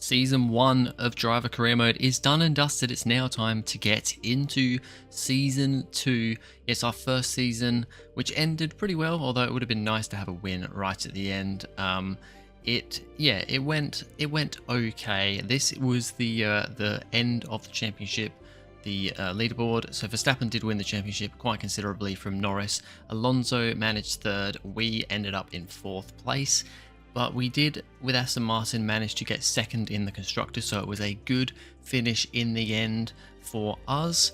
Season 1 of Driver Career Mode is done and dusted. It's now time to get into Season 2. It's our first season, which ended pretty well, although it would have been nice to have a win right at the end. It went okay. This was the end of the championship, the leaderboard. So Verstappen did win the championship quite considerably from Norris. Alonso managed third. We ended up in fourth place. But we did, with Aston Martin, manage to get second in the constructors, so it was a good finish in the end for us.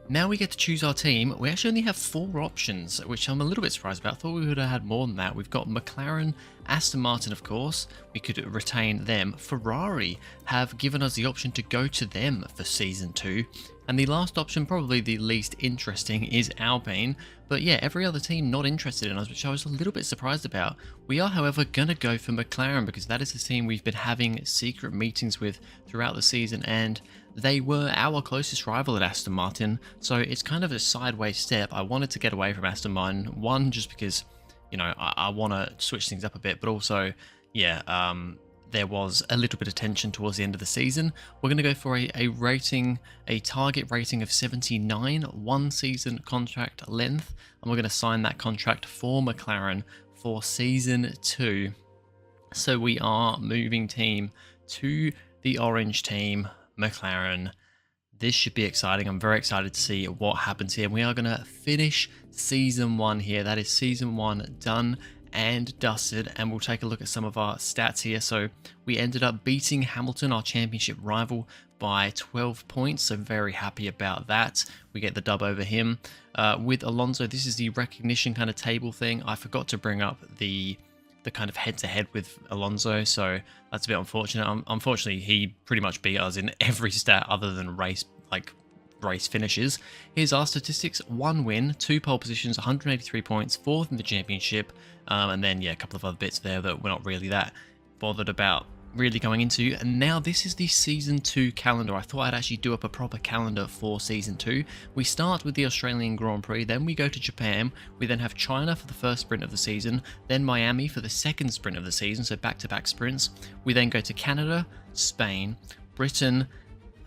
Now we get to choose our team. We actually only have 4 options, which I'm a little bit surprised about. I thought we would have had more than that. We've got McLaren, Aston Martin, of course. We could retain them. Ferrari have given us the option to go to them for Season 2. And the last option, probably the least interesting, is Alpine. But yeah, every other team not interested in us, which I was a little bit surprised about. We are, however, going to go for McLaren because that is the team we've been having secret meetings with throughout the season, and they were our closest rival at Aston Martin. So it's kind of a sideways step. I wanted to get away from Aston Martin, one, just because, you know, I want to switch things up a bit, but also, yeah, there was a little bit of tension towards the end of the season. We're going to go for a target rating of 79, 1 season contract length, and we're going to sign that contract for McLaren for Season 2. So we are moving team to the orange team, McLaren. This should be exciting. I'm very excited to see what happens here. We are going to finish Season 1 here. That is Season 1 done and dusted, and we'll take a look at some of our stats here. So we ended up beating Hamilton, our championship rival, by 12 points, so very happy about that. We get the dub over him. With Alonso, this is the recognition kind of table thing. I forgot to bring up the kind of head-to-head with Alonso, so that's a bit unfortunate. Unfortunately, he pretty much beat us in every stat other than race finishes. Here's our statistics: 1 win, 2 pole positions, 183 points, 4th in the championship, and then yeah, a couple of other bits there that we're not really that bothered about really going into. And now this is the Season 2 calendar. I thought I'd actually do up a proper calendar for Season 2. We start with the Australian Grand Prix, then we go to Japan, we then have China for the first sprint of the season, then Miami for the second sprint of the season, so back-to-back sprints. We then go to Canada, Spain, Britain,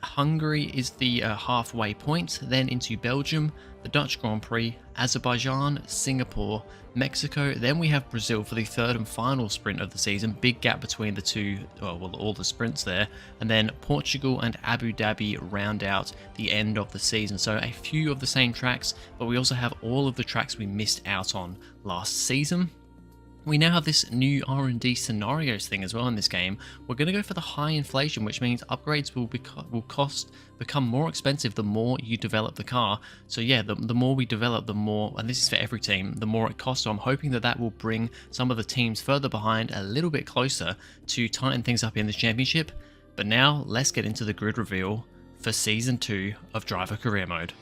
Hungary is the halfway point, then into Belgium, the Dutch Grand Prix, Azerbaijan, Singapore, Mexico, then we have Brazil for the third and final sprint of the season. Big gap between the two, well, all the sprints there, and then Portugal and Abu Dhabi round out the end of the season. So a few of the same tracks, but we also have all of the tracks we missed out on last season. We now have this new R&D scenarios thing as well in this game. We're going to go for the high inflation, which means upgrades will become more expensive the more you develop the car. So yeah, the more we develop, the more, and this is for every team, the more it costs. So I'm hoping that will bring some of the teams further behind a little bit closer to tighten things up in the championship. But now let's get into the grid reveal for Season 2 of Driver Career Mode.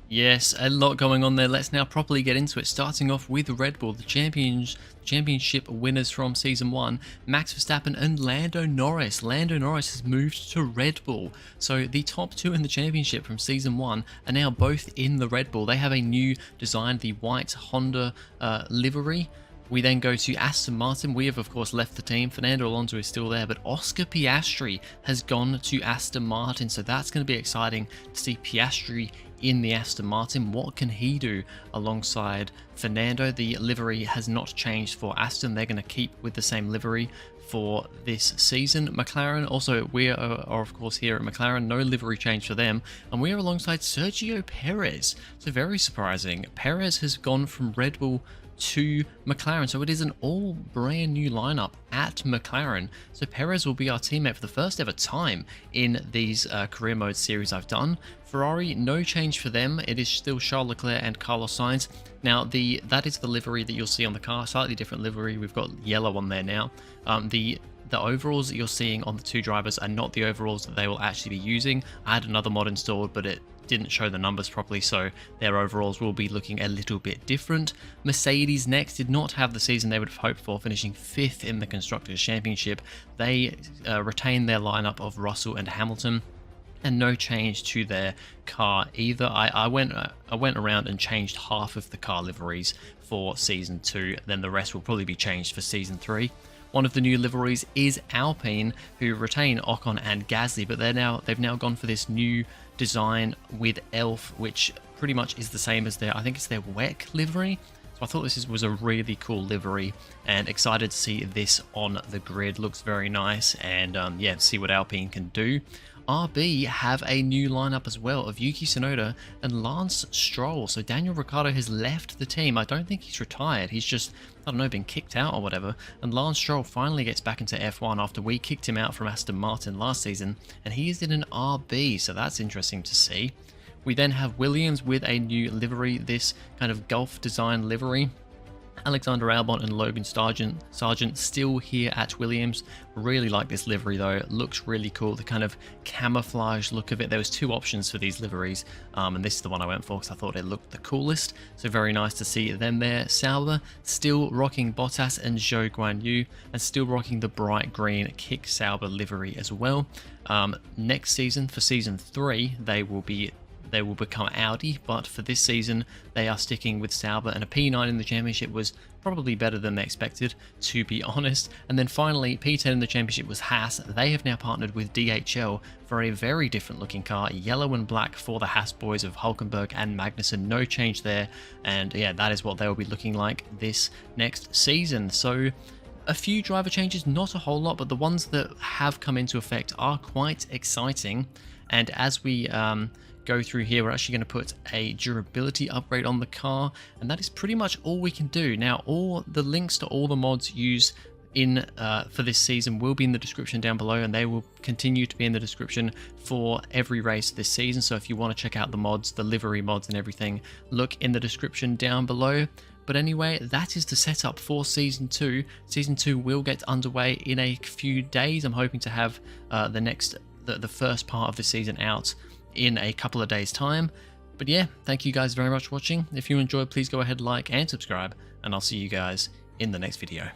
Yes, a lot going on there. Let's now properly get into it, starting off with Red Bull, the championship winners from Season 1, Max Verstappen and Lando Norris. Lando Norris has moved to Red Bull. So the top 2 in the championship from Season 1 are now both in the Red Bull. They have a new design, the white Honda livery. We then go to Aston Martin. We have, of course, left the team. Fernando Alonso is still there, but Oscar Piastri has gone to Aston Martin. So that's going to be exciting to see Piastri in the Aston Martin. What can he do alongside Fernando? The livery has not changed for Aston. They're going to keep with the same livery for this season. McLaren, also, we are of course here at McLaren. No livery change for them. And we are alongside Sergio Perez. So very surprising. Perez has gone from Red Bull to McLaren. So it is an all brand new lineup at McLaren. So Perez will be our teammate for the first ever time in these career mode series I've done. Ferrari, no change for them. It is still Charles Leclerc and Carlos Sainz. Now, that is the livery that you'll see on the car. Slightly different livery. We've got yellow on there now. The overalls that you're seeing on the two drivers are not the overalls that they will actually be using. I had another mod installed, but it didn't show the numbers properly, so their overalls will be looking a little bit different. Mercedes next did not have the season they would have hoped for, finishing 5th in the Constructors' Championship. They retained their lineup of Russell and Hamilton, and no change to their car either. I went around and changed half of the car liveries for Season 2, then the rest will probably be changed for Season 3. One of the new liveries is Alpine, who retain Ocon and Gasly, but they've now gone for this new design with Elf, which pretty much is the same as I think it's their WEC livery. So I thought this was a really cool livery, and excited to see this on the grid. Looks very nice, and yeah, see what Alpine can do. RB have a new lineup as well of Yuki Tsunoda and Lance Stroll. So Daniel Ricciardo has left the team. I don't think he's retired. He's just, I don't know, been kicked out or whatever. And Lance Stroll finally gets back into F1 after we kicked him out from Aston Martin last season. And he is in an RB, so that's interesting to see. We then have Williams with a new livery, this kind of Gulf design livery. Alexander Albon and Logan Sargent still here at Williams. Really like this livery though. It looks really cool. The kind of camouflage look of it. There was 2 options for these liveries, and this is the one I went for because I thought it looked the coolest. So very nice to see them there. Sauber still rocking Bottas and Zhou Guanyu, and still rocking the bright green Kick Sauber livery as well. Next season, for Season 3, they will become Audi, but for this season they are sticking with Sauber, and a P9 in the championship was probably better than they expected, to be honest. And then finally P10 in the championship was Haas. They have now partnered with DHL for a very different looking car, yellow and black for the Haas boys of Hulkenberg and Magnussen. No change there, and yeah, that is what they will be looking like this next season. So a few driver changes, not a whole lot, but the ones that have come into effect are quite exciting. And as we go through here, we're actually going to put a durability upgrade on the car, and that is pretty much all we can do. Now, all the links to all the mods used in for this season will be in the description down below, and they will continue to be in the description for every race this season. So if you want to check out the mods, the livery mods and everything, look in the description down below. But anyway, that is the setup for Season 2. Season 2 will get underway in a few days. I'm hoping to have the first part of the season out in a couple of days' time. But yeah, thank you guys very much for watching. If you enjoyed, please go ahead, like and subscribe, and I'll see you guys in the next video.